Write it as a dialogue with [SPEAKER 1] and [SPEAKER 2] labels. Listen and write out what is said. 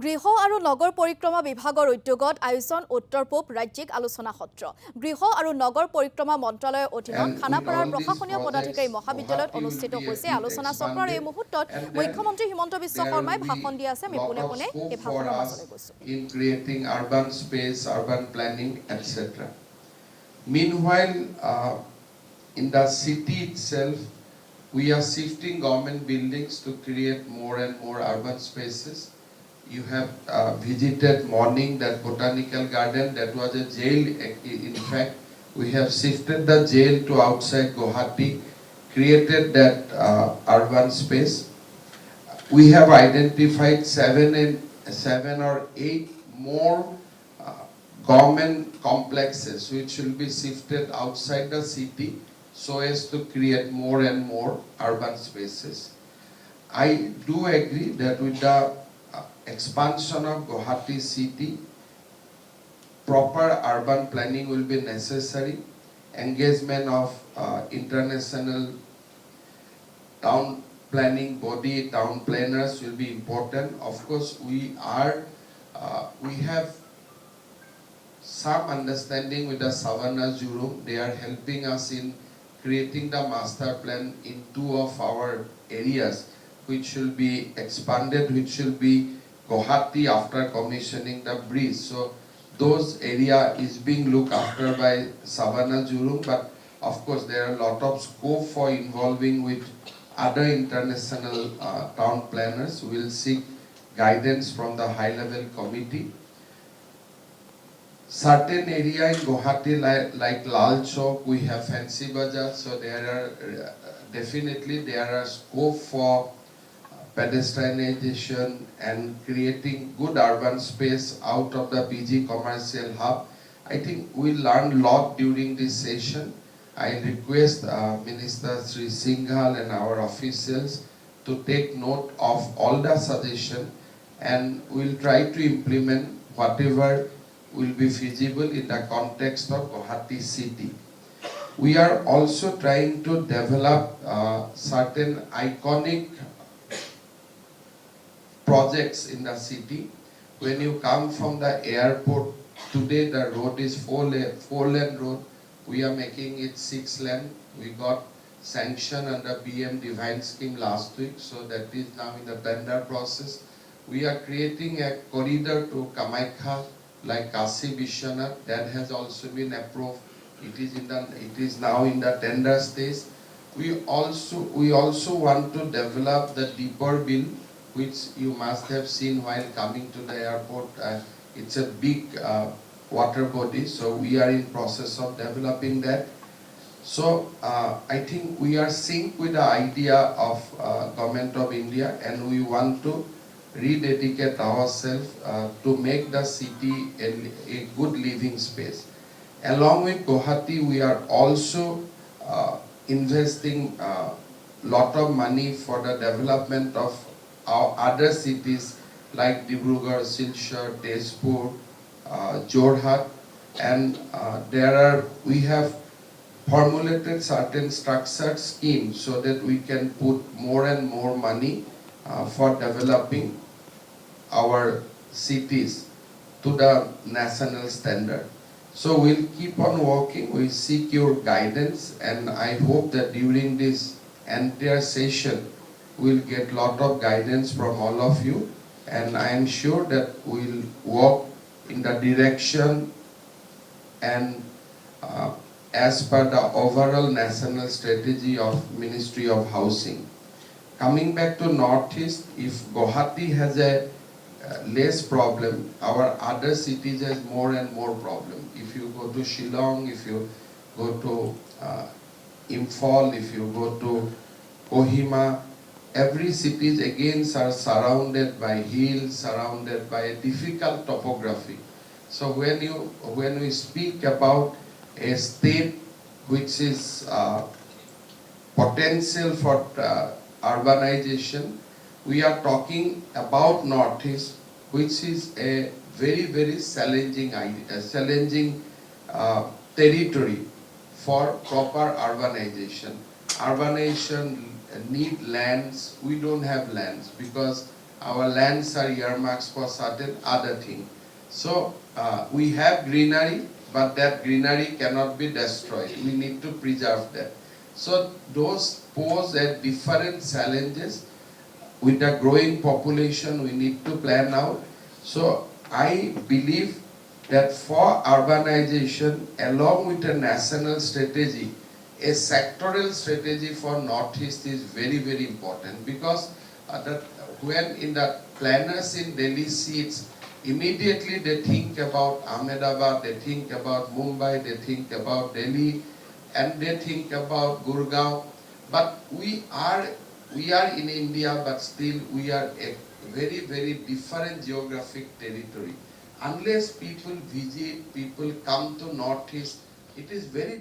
[SPEAKER 1] গৃহ আৰু নগৰ পৰিক্ৰমা বিভাগৰ উদ্যোগত আয়োজন উত্তৰ পূব ৰাজ্যিক আলোচনা সত্ৰ গৃহ আৰু নগৰ পৰিক্ৰমা মন্ত্ৰালয়ৰ অধীনত খানাপাৰাৰ প্ৰশাসনীয় পদাধিকাৰী মহাবিদ্যালয়ত অনুষ্ঠিত হৈছে আলোচনা চক্ৰৰ এই মুহূৰ্তত মুখ্যমন্ত্ৰী হিমন্ত বিশ্ব শৰ্মাই ভাষণ দি আছে আমি পোনে পোনে এই ভাষণৰ মাজলৈ গৈছো
[SPEAKER 2] in creating urban space urban planning etc meanwhile in the city itself we are shifting government buildings to create more and more urban spaces. You have visited morning that botanical garden, that was a jail. In fact, we have shifted the jail to outside Guwahati, created that urban space. We have identified seven or eight more government complexes which will be shifted outside the city so as to create more and more urban spaces. I do agree that with the expansion of Guwahati city, proper urban planning will be necessary. Engagement of international town planning body, town planners will be important. Of course, we have some understanding with the Savannah Jurum. They are helping us in creating the master plan in two of our areas, which will be expanded, which will be Guwahati after commissioning the bridge. So those area is being looked after by Savannah Jurum, but of course there are a lot of scope for involving with other international town planners. We will seek guidance from the high level committee. Certain area in Guwahati like Lal Chowk, we have Fancy Bazaar, so there are definitely there are scope for pedestrianization and creating good urban space out of the PG commercial hub. I think we learned a lot during this session. I request Minister Sri Singhal and our officials to take note of all the suggestions, and we'll try to implement whatever will be feasible in the context of Guwahati city. We are also trying to develop certain iconic projects in the city. When you come from the airport, today the road is four-lane road. We are making it 6-lane. We got sanction under PM Divine scheme last week, so that is now in the tender process. We are creating a corridor to Kamaikha like Kasi Vishwanath. That has also been approved. It is now in the tender stage. We also want to develop the deeper bill, which you must have seen while coming to the airport. It's a big water body, so we are in process of developing that. So I think we are synced with the idea of Government of India, and we want to rededicate ourselves to make the city a good living space. Along with Guwahati, we are also investing lot of money for the development of our other cities like Dibrugarh, Silchar, Tezpur, Jorhat, and we have formulated certain structured schemes so that we can put more and more money for developing our cities to the national standard. So we'll keep on working, we'll seek your guidance, and I hope that during this entire session we'll get lot of guidance from all of you, and I am sure that we'll work in the direction and as per the overall national strategy of Ministry of Housing. Coming back to Northeast, if Guwahati has a less problem, our other cities has more and more problem. If you go to Shillong, if you go to Imphal, if you go to Kohima, every cities again are surrounded by hills, surrounded by a difficult topography. So when we speak about a state which is potential for urbanization, we are talking about Northeast, which is a very, very challenging territory for proper urbanization. Urbanization need lands. We don't have lands because our lands are earmarks for certain other thing. So we have greenery, but that greenery cannot be destroyed. We need to preserve that. So those pose at different challenges. With the growing population, we need to plan out. So I believe that for urbanization, along with a national strategy, a sectoral strategy for Northeast is very, very important, because when in the planners in Delhi see it, immediately they think about Ahmedabad, they think about Mumbai, they think about Delhi, and they think about Gurgaon. But we are in India, but still we are a very, very different geographic territory. Unless people visit, people come to Northeast, it is very